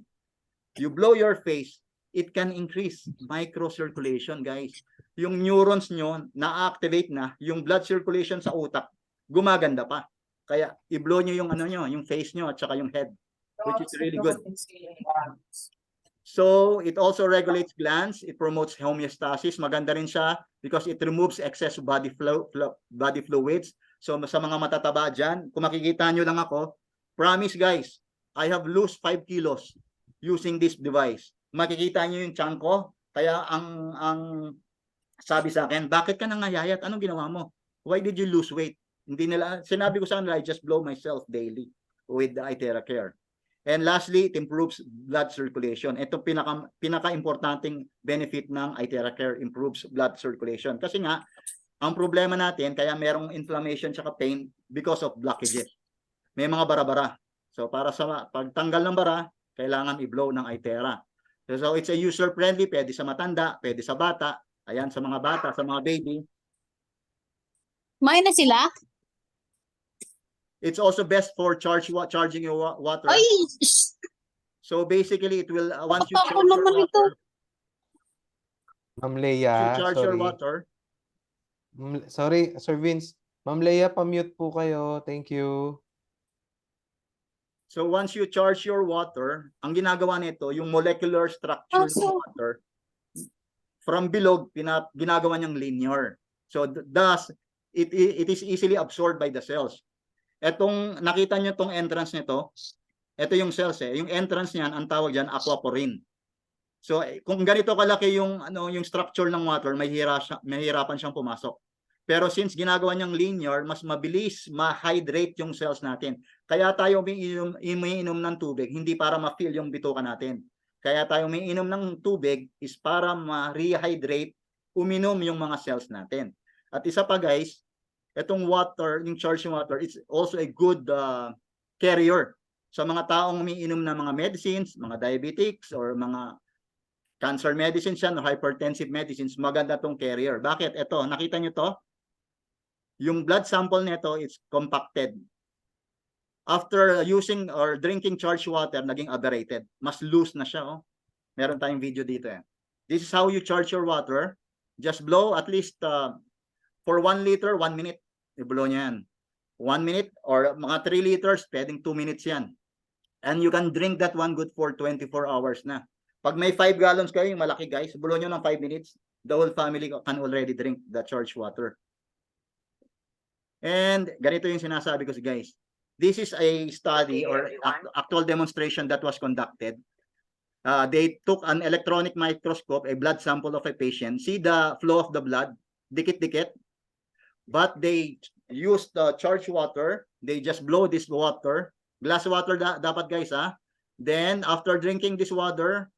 you blow your face, it can increase microcirculation, guys. Yung neurons nyo na-activate na, yung blood circulation sa utak, gumaganda pa. Kaya i-blow nyo yung yung face nyo at saka yung head, which is really good. So it also regulates glands, it promotes homeostasis. Maganda rin siya because it removes excess body fluids. So sa mga matataba dyan, kung makikita nyo lang ako, promise guys, I have lost 5 kilos using this device. Makikita nyo yung tiyan ko. Kaya ang sabi sa akin, bakit ka nangayayat? Anong ginawa mo? Why did you lose weight? Sinabi ko sa kanila, I just blow myself daily with the iTheraCare. And lastly, it improves blood circulation. Ito pinaka-importanting benefit ng iTheraCare, improves blood circulation. Kasi nga, ang problema natin, kaya merong inflammation tsaka pain because of blockages. May mga bara-bara. So para sa pagtanggal ng bara, kailangan i-blow ng iThera. So it's a user-friendly, pwede sa matanda, pwede sa bata. Ayan, sa mga bata, sa mga baby. May na sila? It's also best for charging your water. Ay! So basically, it will once you Ako charge your naman ito. water, Ma'am you Leia, charge your sorry. water. Sorry, Sir Vince. Ma'am Leia, pa-mute po kayo. Thank you. So once you charge your water, ang ginagawa nito, yung molecular structure ng water, from bilog, ginagawa niyang linear. So thus, it is easily absorbed by the cells. Etong nakita niyo tong entrance nito, ito yung cells eh. Yung entrance niyan, ang tawag diyan aquaporin. So kung ganito kalaki yung yung structure ng water, mahihirapan siyang pumasok. Pero since ginagawa niyang linear, mas mabilis ma-hydrate yung cells natin. Kaya tayo umiinom ng tubig, hindi para ma-fill yung bituka natin. Kaya tayo umiinom ng tubig is para ma-rehydrate, uminom yung mga cells natin. At isa pa guys, itong water, yung charging water, it's also a good carrier sa mga taong umiinom ng mga medicines, mga diabetics, or mga cancer medicines yan, or hypertensive medicines. Maganda tong carrier. Bakit? Ito, nakita nyo to? Yung blood sample nito is compacted. After using or drinking charged water, naging aberrated. Mas loose na siya. Oh. Meron tayong video dito. Eh. This is how you charge your water. Just blow at least for 1 liter, 1 minute. I-blow niya yan. 1 minute or mga 3 liters, pwedeng 2 minutes yan. And you can drink that one good for 24 hours na. Pag may 5 gallons kayo, yung malaki guys, blow nyo ng 5 minutes, the whole family can already drink the charged water. And ganito yung sinasabi ko guys. This is a study or actual demonstration that was conducted. They took an electronic microscope, a blood sample of a patient, see the flow of the blood, dikit-dikit, but they used charged water. They just blow this water, glass water dapat guys Then after drinking this water,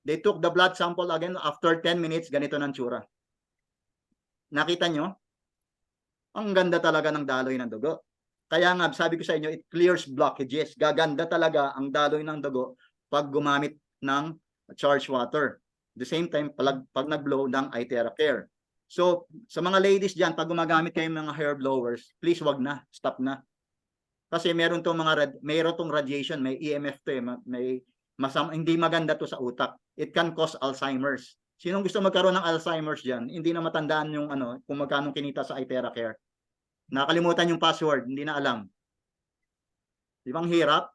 they took the blood sample again. After 10 minutes, ganito ng tsura. Nakita nyo? Ang ganda talaga ng daloy ng dugo. Kaya nga, sabi ko sa inyo, it clears blockages. Gaganda talaga ang daloy ng dugo pag gumamit ng charged water. The same time, pag nag-blow ng iTera Care. So, sa mga ladies dyan, pag gumagamit kayo ng mga hair blowers, please wag na, stop na. Kasi meron tong radiation, may EMF to hindi maganda to sa utak. It can cause Alzheimer's. Sinong gusto magkaroon ng Alzheimer's dyan? Hindi na matandaan yung kung magkano kinita sa iTera Care. Nakalimutan yung password, hindi na alam. Di bang hirap?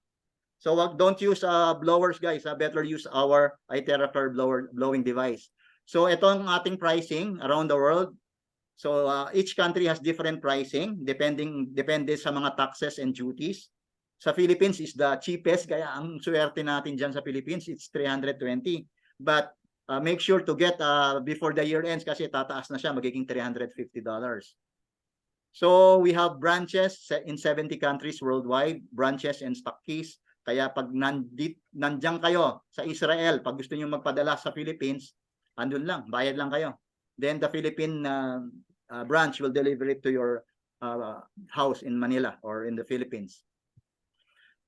So don't use blowers guys, better use our iTera Care blowing device. So ito ang ating pricing around the world. So each country has different pricing depende sa mga taxes and duties. Sa Philippines is the cheapest, kaya ang swerte natin dyan sa Philippines, it's 320. But make sure to get before the year ends kasi tataas na siya, magiging $350. So we have branches in 70 countries worldwide, branches and stock keys. Kaya pag nandiyan kayo sa Israel, pag gusto niyo magpadala sa Philippines, andun lang, bayad lang kayo. Then the Philippine branch will deliver it to your house in Manila or in the Philippines.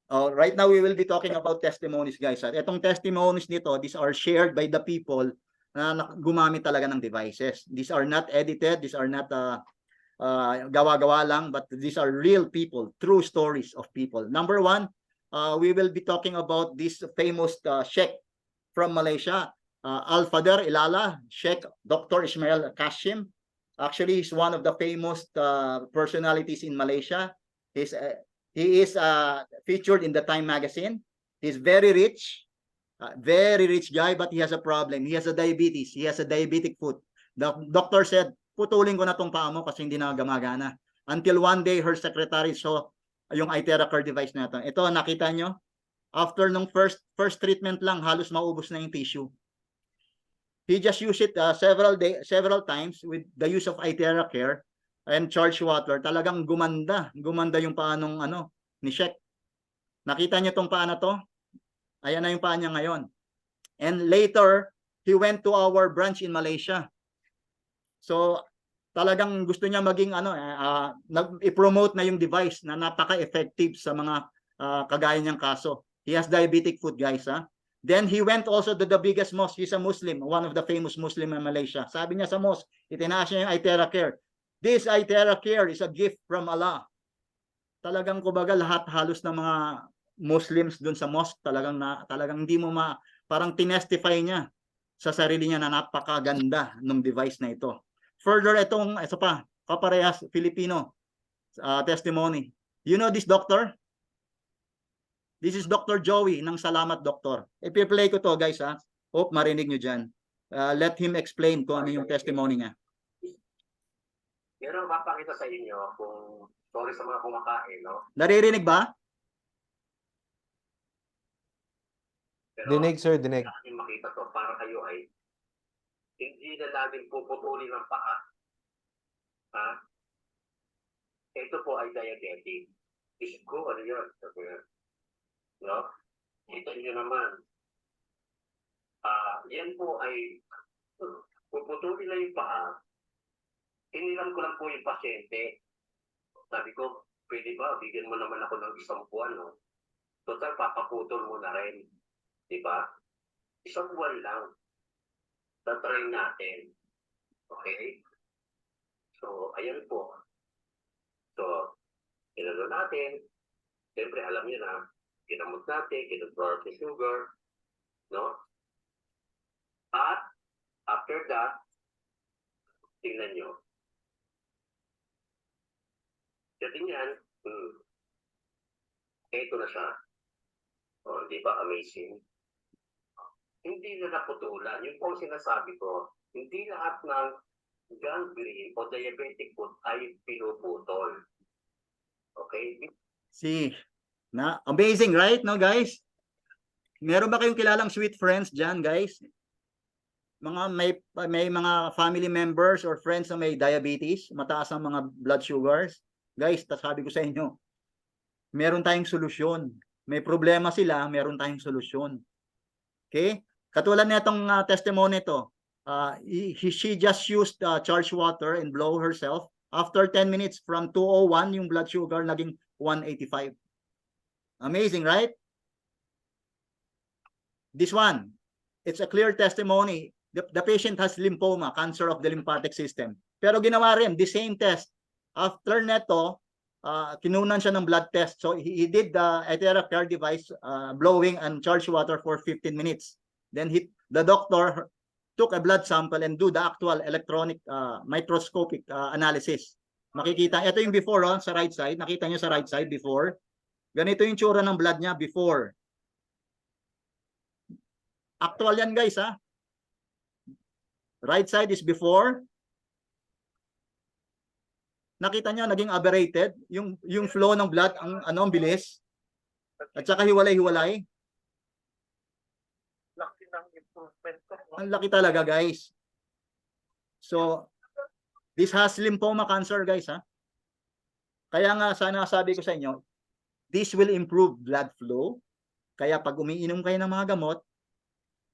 Right now, we will be talking about testimonies, guys. At itong testimonies nito, these are shared by the people na gumamit talaga ng devices. These are not edited, these are not gawa-gawa lang, but these are real people, true stories of people. Number one, we will be talking about this famous Sheikh from Malaysia, Al-Fadr Ilala, Sheikh Dr. Ismail Kashim. Actually, he's one of the famous personalities in Malaysia. He is featured in the Time magazine. He's very rich guy, but he has a problem. He has a diabetes. He has a diabetic foot. The doctor said, putulin ko na tong paa mo kasi hindi na gumagana. Until one day, her secretary saw yung iTera Care device na ito. Ito, nakita nyo? After nung first treatment lang, halos maubos na yung tissue. He just used it several times with the use of iTera Care and charged water. Talagang gumanda yung paa nung ni Sheikh. Nakita niyo tong paa na to? Ayan na yung paa niya ngayon. And later, he went to our branch in Malaysia. So, talagang gusto niya maging i-promote na yung device na napaka-effective sa mga kagaya niyang kaso. He has diabetic foot, guys. Then he went also to the biggest mosque. He's a Muslim, one of the famous Muslim in Malaysia. Sabi niya sa mosque, itinaas niya yung iTera Care. This iTera Care is a gift from Allah. Talagang kumbaga lahat halos ng mga Muslims dun sa mosque talagang hindi mo parang tinestify niya sa sarili niya na napakaganda ng device na ito. Further, ito pa, kaparehas Filipino testimony. You know this doctor? This is Dr. Joey ng Salamat Doktor. I-play ko to guys Hope marinig nyo dyan. Let him explain kung ano yung testimony niya. Yan ang papakita sa inyo kung sorry sa mga kumakain, no? Naririnig ba? Pero, Dinig, sir, dinig. natin makita to para kayo ay hindi na natin puputulin ng paa. Ito po ay diabetic. Isip ko, ano yun? No? Kita nyo naman. Yan po ay puputulin na yung paa. Inilang ko lang po yung pasyente. Sabi ko, pwede ba? Bigyan mo naman ako ng isang buwan, no? Total, papaputol mo na rin. Diba? Isang buwan lang. Tatry natin. Okay? So, ayan po. So, inalo natin. Siyempre, alam niyo na, kinamot natin, kinontrol sa sugar. No? At, after that, tingnan nyo. Dating yan, ito na siya. O, di ba amazing? Hindi na naputulan. Yung po sinasabi ko, hindi lahat ng gangrene o diabetic foot ay pinuputol. Okay? See, amazing, right? No, guys? Meron ba kayong kilalang sweet friends dyan, guys? May mga family members or friends na may diabetes, mataas ang mga blood sugars. Guys, sabi ko sa inyo, meron tayong solusyon. May problema sila, meron tayong solusyon. Okay? Katulad nitong testimony to, she just used charged water and blow herself. After 10 minutes, from 201, yung blood sugar naging 185. Amazing, right? This one, it's a clear testimony. The patient has lymphoma, cancer of the lymphatic system. Pero ginawa rin, the same test. After neto, kinunan siya ng blood test. So he did the Iteracare device, blowing and charged water for 15 minutes. Then the doctor took a blood sample and do the actual electronic microscopic analysis. Makikita, ito yung before sa right side. Nakita nyo sa right side before. Ganito yung tsura ng blood niya before. Actual yan guys ha. Right side is before. Nakita nyo naging aberrated. Yung flow ng blood, ang bilis. At saka hiwalay-hiwalay. Laki ng improvement ko. Ang laki talaga guys. So, this has lymphoma cancer guys ha. Kaya nga sana sabi ko sa inyo, this will improve blood flow. Kaya pag umiinom kayo ng mga gamot,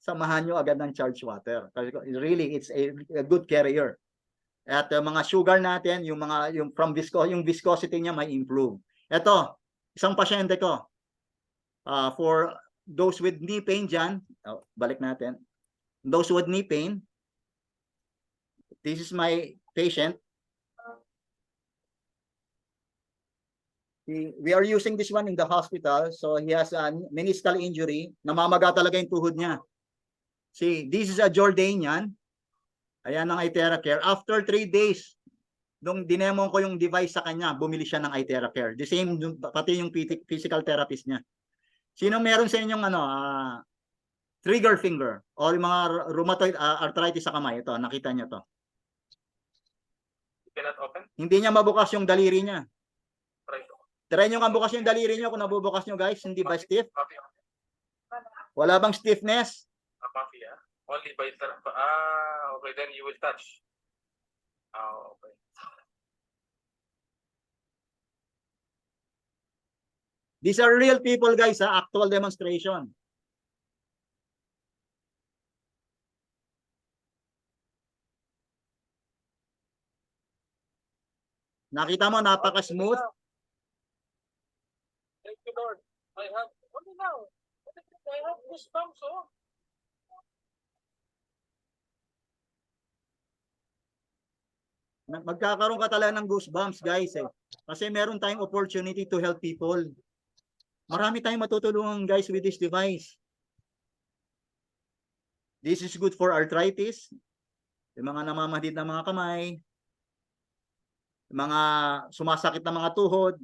samahan nyo agad ng charged water. Kasi really, it's a good carrier. At mga sugar natin, yung viscosity niya may improve. Ito, isang pasyente ko. For those with knee pain dyan, balik natin. Those with knee pain, this is my patient. We are using this one in the hospital. So he has a meniscal injury. Namamaga talaga yung tuhod niya. See, this is a Jordanian. Ayan ang Iteracare. After 3 days, nung dinemo ko yung device sa kanya, bumili siya ng Iteracare. The same, pati yung physical therapist niya. Sino meron sa inyong trigger finger o yung mga rheumatoid arthritis sa kamay? Ito, nakita niyo to. You cannot open? Hindi niya mabukas yung daliri niya. Try to. Try nyo nga bukas yung daliri niyo kung nabubukas nyo guys. Hindi ba stiff? Coffee. Wala bang stiffness? Coffee, ah? Only by okay, then you will touch. Okay. These are real people guys ha. Actual demonstration. Nakita mo, napaka-smooth. Thank you, Lord. I have, only now. I have goosebumps, oh. Magkakaroon ka talaga ng goosebumps guys eh. Kasi meron tayong opportunity to help people. Marami tayong matutulungan guys with this device. This is good for arthritis. Yung mga namamahid na mga kamay. Yung mga sumasakit na mga tuhod.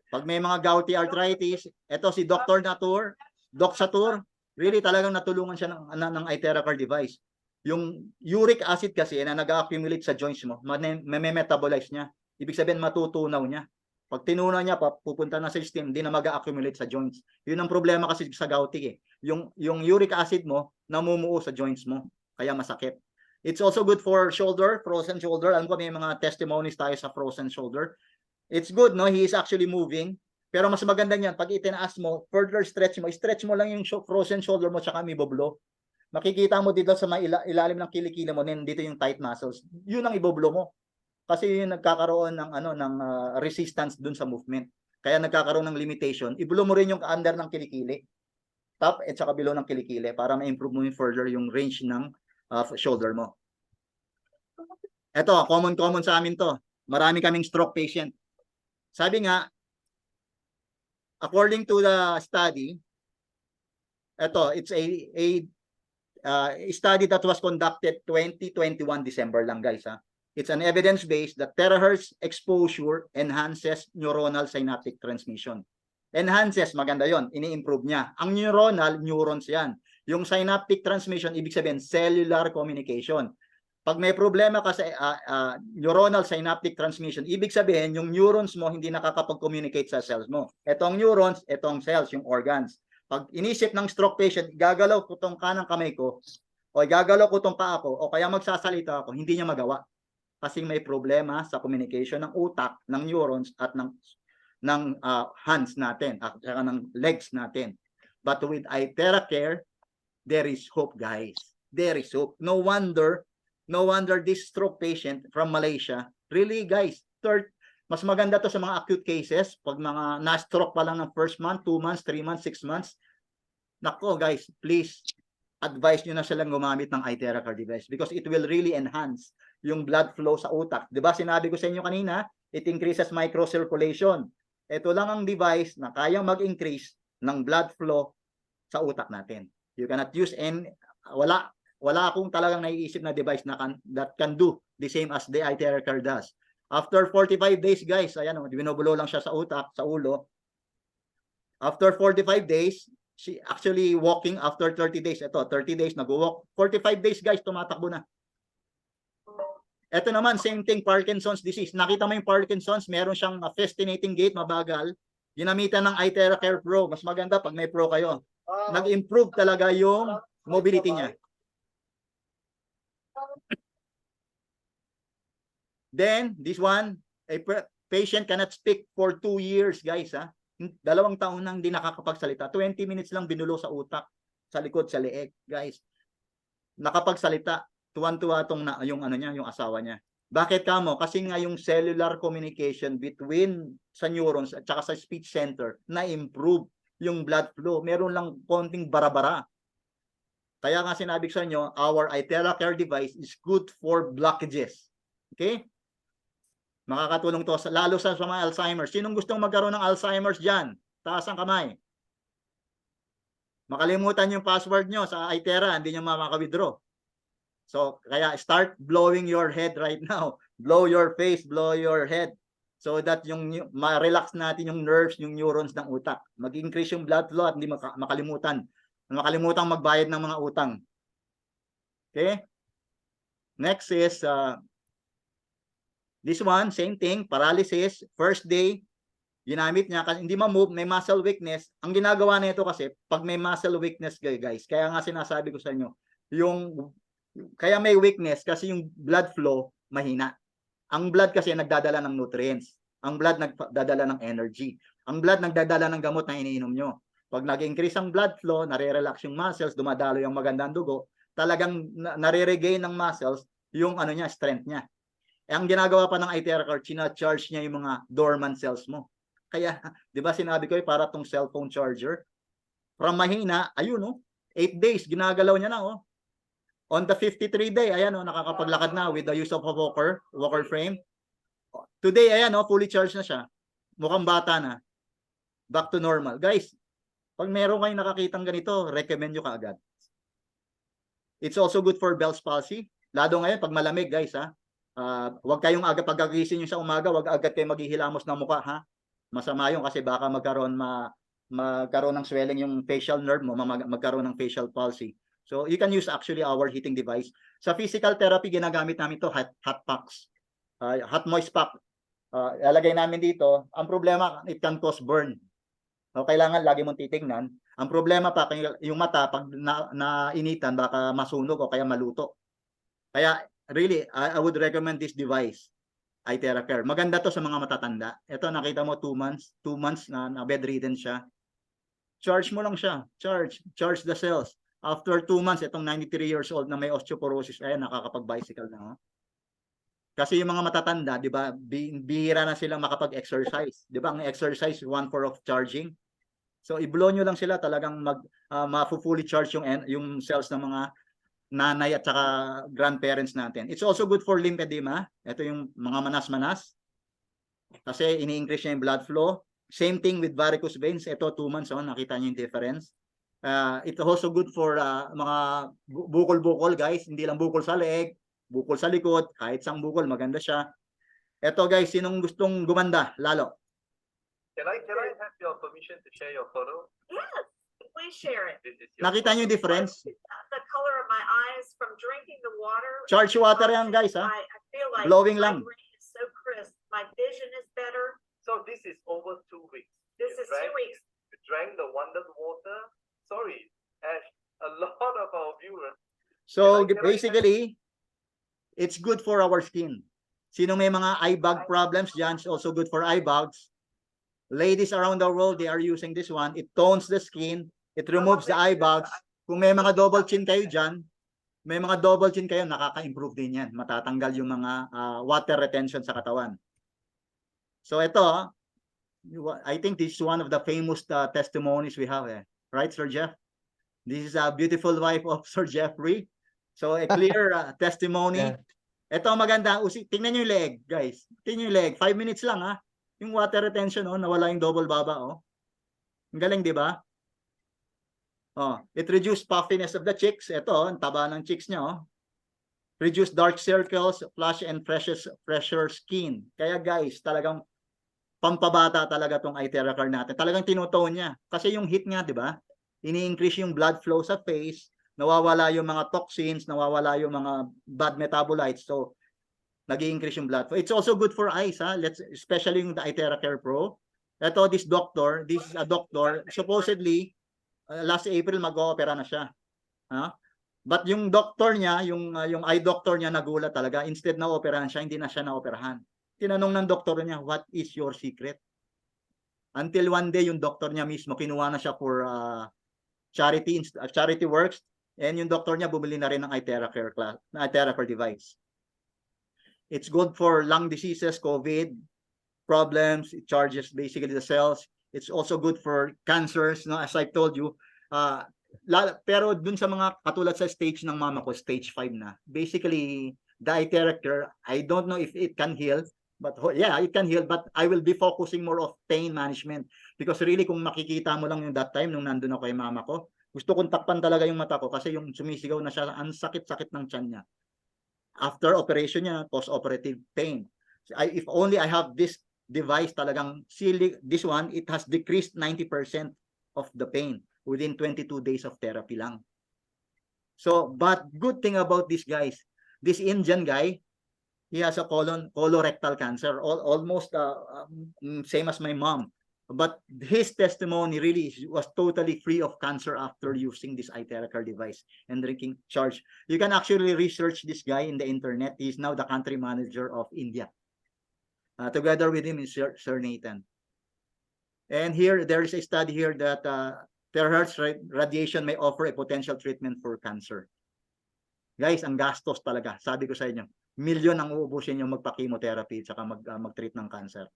Pag may mga gouty arthritis, ito si Dr. Natur, Doc Satur, really talagang natulungan siya ng Iteracare device. Yung uric acid kasi na nag-accumulate sa joints mo, metabolize niya. Ibig sabihin matutunaw niya. Pag tinunaw niya, pupunta na sa system, hindi na mag-accumulate sa joints. Yun ang problema kasi sa gouty eh. Yung uric acid mo, namumuo sa joints mo. Kaya masakit. It's also good for shoulder, frozen shoulder. Alam ko may mga testimonies tayo sa frozen shoulder. It's good, no? He is actually moving. Pero mas maganda niyan, pag itinaas mo, further stretch mo lang yung frozen shoulder mo, tsaka may boblo. Makikita mo dito sa ilalim ng kilikili mo, dito yung tight muscles. Yun ang iboblo mo. Kasi yung nagkakaroon ng resistance dun sa movement. Kaya nagkakaroon ng limitation. Ibulo mo rin yung under ng kilikili. Top at saka below ng kilikili para ma-improve mo yung further yung range ng shoulder mo. Ito, common sa amin to. Marami kaming stroke patient. Sabi nga, according to the study, it's a study that was conducted 2021 December lang guys ha. It's an evidence-based that terahertz exposure enhances neuronal synaptic transmission. Enhances, maganda yon, ini-improve niya. Ang neuronal, neurons yan. Yung synaptic transmission, ibig sabihin cellular communication. Pag may problema ka sa neuronal synaptic transmission, ibig sabihin yung neurons mo hindi nakakapag-communicate sa cells mo. Ito ang neurons, ito ang cells, yung organs. Pag inisip ng stroke patient, gagalaw ko tong kanang kamay ko, o gagalaw ko tong paa ko, o kaya magsasalita ako, hindi niya magawa. Kasi may problema sa communication ng utak, ng neurons, at ng hands natin, at saka ng legs natin. But with iTeracare, there is hope, guys. There is hope. No wonder this stroke patient from Malaysia, really guys, mas maganda to sa mga acute cases, pag mga na-stroke pa lang ng first month, 2 months, 3 months, 6 months. Nako guys, please, advise nyo na silang gumamit ng iTeracare device because it will really enhance yung blood flow sa utak. Diba sinabi ko sa inyo kanina, it increases microcirculation. Ito lang ang device na kayang mag-increase ng blood flow sa utak natin. You cannot use wala akong talagang naiisip na device na that can do the same as the iTeracare does. After 45 days, guys, ayan, binubulo lang siya sa utak, sa ulo. After 45 days, she actually walking after 30 days. Ito, 30 days nag-walk. 45 days, guys, tumatakbo na. Ito naman, same thing, Parkinson's disease. Nakita mo yung Parkinson's, meron siyang fascinating gait, mabagal. Ginamitan ng iTeracare Pro. Mas maganda pag may Pro kayo. Nag-improve talaga yung mobility niya. Then, this one, a patient cannot speak for 2 years, guys. 2 taon nang hindi nakakapagsalita. 20 minutes lang binulo sa utak, sa likod, sa leeg, guys. Nakapagsalita. Tuwan-tuwa yung asawa niya. Bakit kamo? Kasi nga yung cellular communication between sa neurons at saka sa speech center na-improve yung blood flow. Meron lang konting bara-bara. Kaya nga sinabi ko sa inyo, our iTeracare device is good for blockages. Okay? Makakatulong to lalo sa mga Alzheimer's. Sinong gustong magkaroon ng Alzheimer's dyan? Taas ang kamay. Makalimutan yung password nyo sa iTera, hindi nyo makaka-withdraw. So, kaya start blowing your head right now. Blow your face, blow your head. So that ma-relax natin yung nerves, yung neurons ng utak. Mag-increase yung blood flow at hindi makalimutan. Makalimutang magbayad ng mga utang. Okay? Next is this one, same thing, paralysis, first day, ginamit niya kasi hindi ma-move, may muscle weakness. Ang ginagawa nito kasi, pag may muscle weakness, guys, kaya nga sinasabi ko sa inyo, kaya may weakness kasi yung blood flow mahina. Ang blood kasi nagdadala ng nutrients. Ang blood nagdadala ng energy. Ang blood nagdadala ng gamot na iniinom nyo. Pag nag-increase ang blood flow, nare-relax yung muscles, dumadalo yung magandang dugo, talagang nare-regain ng muscles yung strength niya. Ang ginagawa pa ng iTeracare, charge niya yung mga dormant cells mo. Kaya, di ba sinabi ko para tong cellphone charger, from mahina, ayun 8 days, ginagalaw niya na On the 53 day, ayan nakakapaglakad na with the use of a walker frame. Today, ayan fully charged na siya. Mukhang bata na. Back to normal. Guys, pag meron kayong nakakitang ganito, recommend nyo kaagad. It's also good for Bell's palsy. Lalo ngayon, pag malamig, guys, huwag kayong agad pagkagising nyo sa umaga, huwag agad kayo maghihilamos ng mukha, Masama yun kasi baka magkaroon ng swelling yung facial nerve mo, magkaroon ng facial palsy. So you can use actually our heating device. Sa physical therapy, ginagamit namin to hot packs. Hot moist pack. Ilalagay namin dito. Ang problema, it can cause burn. Kailangan lagi mong titingnan. Ang problema pa, yung mata, pag nainitan, baka masunog o kaya maluto. Kaya really, I would recommend this device, iTeracare. Maganda to sa mga matatanda. Ito, nakita mo 2 months na bedridden siya. Charge mo lang siya. Charge the cells. After 2 months, itong 93 years old na may osteoporosis, ayan, nakakapag-bicycle na. Kasi yung mga matatanda, di ba, bihira na silang makapag-exercise. Di ba, ang exercise, 1/4 of charging. So, i-blow nyo lang sila, talagang ma-fully charge yung cells ng mga nanay at saka grandparents natin. It's also good for lymphedema. Ito yung mga manas-manas. Kasi ini-increase niya yung blood flow. Same thing with varicose veins. Ito 2 months, nakita niyo yung difference. It's also good for mga bukol-bukol, guys. Hindi lang bukol sa leeg, bukol sa likod, kahit sang bukol, maganda siya. Ito, guys, sinong gustong gumanda lalo? Can I have your permission to share your photo? Yes, please share it. This is your Nakita niyo yung difference? The color of my eyes from drinking the water. Charge water yan, guys, ha? I feel like Blowing my lang. brain is so crisp. My vision is better. So this is over 2 weeks. This is 2 weeks. You drank the wonder water. Sorry, Ash, a lot of our viewers. So Can I- basically, it's good for our skin. Sino may mga eye bag problems dyan, it's also good for eye bags. Ladies around the world, they are using this one. It tones the skin. It removes the eye bags. Kung may mga double chin kayo dyan, nakaka-improve din yan. Matatanggal yung mga water retention sa katawan. So ito, I think this is one of the famous testimonies we have. Right, Sir Jeff? This is a beautiful wife of Sir Jeffrey. So a clear testimony. Yeah. Ito maganda. Tingnan nyo yung leg, guys. Tingnan yung leg. 5 minutes lang, ha? Yung water retention, nawala yung double baba, Ang galing, di ba? It reduced puffiness of the cheeks. Ito, ang taba ng cheeks niya, Reduce dark circles, flush and fresher skin. Kaya guys, talagang pampabata talaga tong iTheraCare natin. Talagang tinutone niya. Kasi yung heat nga, di ba? Ini-increase yung blood flow sa face, nawawala yung mga toxins, nawawala yung mga bad metabolites. So, nag-i-increase yung blood flow. It's also good for eyes, ha? Especially yung the iTheraCare Pro. Ito, this is a doctor, supposedly, last April mag-o-opera na siya. But yung doctor niya, yung eye doctor niya nagulat talaga. Instead na operahan siya, hindi na siya na-operahan. Tinanong ng doktor niya, what is your secret? Until one day, yung doktor niya mismo, kinuha na siya for charity works. And yung doktor niya, bumili na rin ng iTheraCare device. It's good for lung diseases, COVID problems. It charges basically the cells. It's also good for cancers, as I told you. Pero dun sa mga katulad sa stage ng mama ko, stage 5 na. Basically, the iTheraCare, I don't know if it can heal, but yeah, it can heal, but I will be focusing more of pain management. Because really, kung makikita mo lang yung that time, nung nandun ako kay mama ko, gusto kong takpan talaga yung mata ko kasi yung sumisigaw na siya, ang sakit-sakit ng tiyan niya. After operation niya, post-operative pain. If only I have this device talagang, this one, it has decreased 90% of the pain within 22 days of therapy lang. So, but good thing about this guys, this Indian guy, he has a colorectal cancer, almost same as my mom. But his testimony really was totally free of cancer after using this iTheraCare device and drinking charge. You can actually research this guy in the internet. He is now the country manager of India. Together with him is Sir Nathan. And here, there is a study here that terahertz radiation may offer a potential treatment for cancer. Guys, ang gastos talaga. Sabi ko sa inyo, milyon ang uubusin yung magpa-chemotherapy at saka mag-treat ng cancer.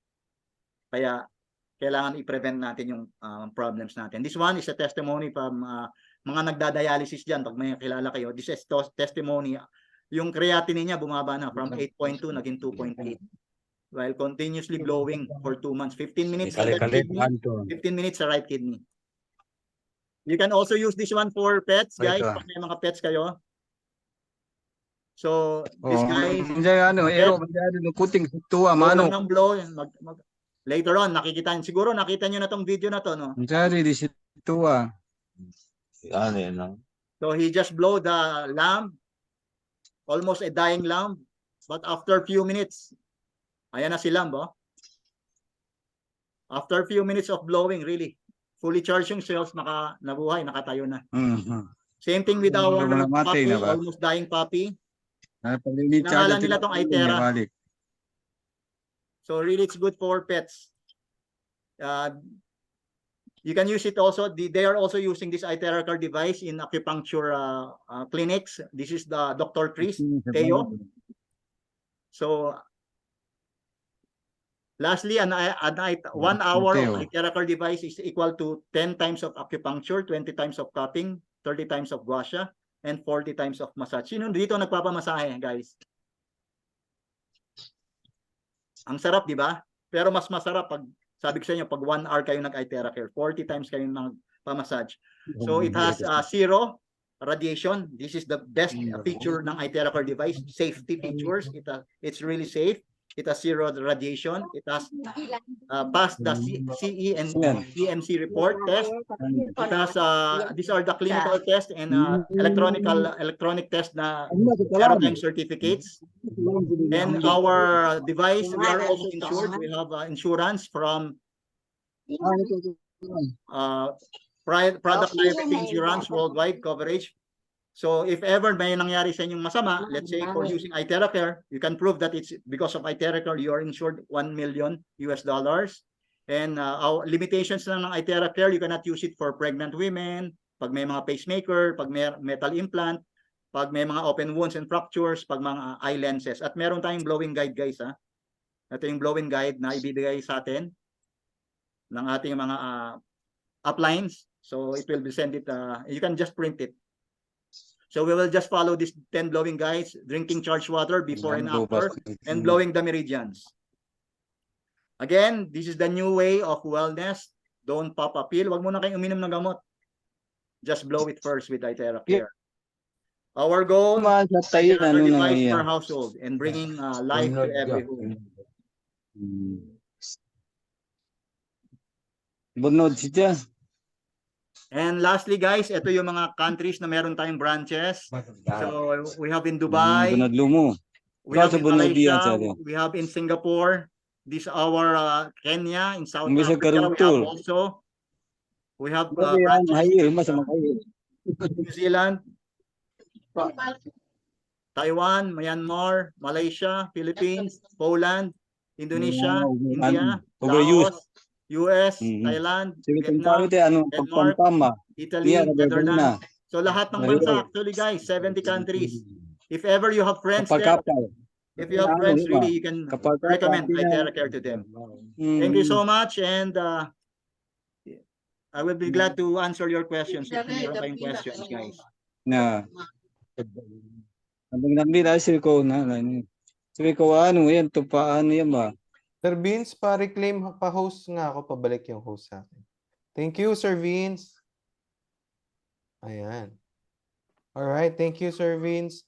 Kaya, kailangan i-prevent natin yung problems natin. This one is a testimony from mga nagda-dialysis dyan. Pag may kilala kayo, this is testimony. Yung creatinine niya bumaba na from 8.2 naging 2.8. While continuously blowing for 2 months. 15 minutes sa left kidney, 15 minutes sa right kidney. You can also use this one for pets, guys. Pag may mga pets kayo. So, this guy, ng blow, later on, siguro nakita nyo na tong video na to, no? So, he just blow the lamb, almost a dying lamb, but after few minutes, ayan na si lamb, After few minutes of blowing, really, fully charged yung cells, nabuhay, nakatayo na. Same thing with our puppy, almost dying puppy. Pinangalan nila tong iThera. So really, it's good for pets. You can use it also. They are also using this iTheraCare device in acupuncture clinics. This is the Dr. Chris Teo. So lastly, 1 hour of iTheraCare device is equal to 10 times of acupuncture, 20 times of cupping, 30 times of gua sha, and 40 times of massage. Sino dito nagpapamasahe, guys? Ang sarap, di ba? Pero mas masarap pag, sabi ko sa inyo, pag 1 hour kayo nag-iTheraCare, 40 times kayo nagpamassage. So it has zero radiation. This is the best feature ng iTheraCare device. Safety features. It's really safe. It has zero radiation. It has passed the CE and EMC report test. It has these are the clinical test and electronic test na maritime certificates. And our device, we are also insured. We have insurance from product liability insurance worldwide coverage. So if ever may nangyari sa inyong masama, let's say for using iTeracare, you can prove that it's because of iTeracare, you are insured $1 million. And our limitations lang ng iTeracare, you cannot use it for pregnant women, pag may mga pacemaker, pag may metal implant, pag may mga open wounds and fractures, pag mga eye lenses. At meron tayong blowing guide, guys. Ito yung blowing guide na ibibigay sa atin ng ating mga uplines. So it will be sent it, you can just print it. So we will just follow these 10 blowing guides, drinking charged water before and after, and blowing the meridians. Again, this is the new way of wellness. Don't pop a pill. Wag muna kayong uminom ng gamot. Just blow it first with iTeracare. Our goal, iTeracare device per household and bringing life to every home. Bunod siya. And lastly, guys, ito yung mga countries na meron tayong branches. So we have in Dubai, Bunod lumo. we have in bunod diyan, Malaysia, sabi. we have in Singapore, this our Kenya, in South Umbisa Africa, we have karutul. also, we have Yan, branches hayo, in mas makayo. New Zealand, Taiwan, Myanmar, Malaysia, Philippines, Poland, Indonesia, India, Overuse. Laos, US, Mhm. Thailand, Sige, Vietnam, tayo ano, Denmark, pagpampama. Italy, Iya, Netherlands. So lahat ng Ayun. bansa actually, guys, 70 countries. If ever you have friends there, Kapal-kapal. if you have friends, really, you can Kapal-kapal. recommend iTeracare to them. Thank you so much, and I will be glad to answer your questions if meron kayong questions, guys. Na. Abang nambira sir ko na. Sabi ko ano yan to paano yan ba? Sir Vince, pa-reclaim, pa-host nga ako, pabalik yung host sa akin. Thank you, Sir Vince. Ayan. Alright, thank you, Sir Vince.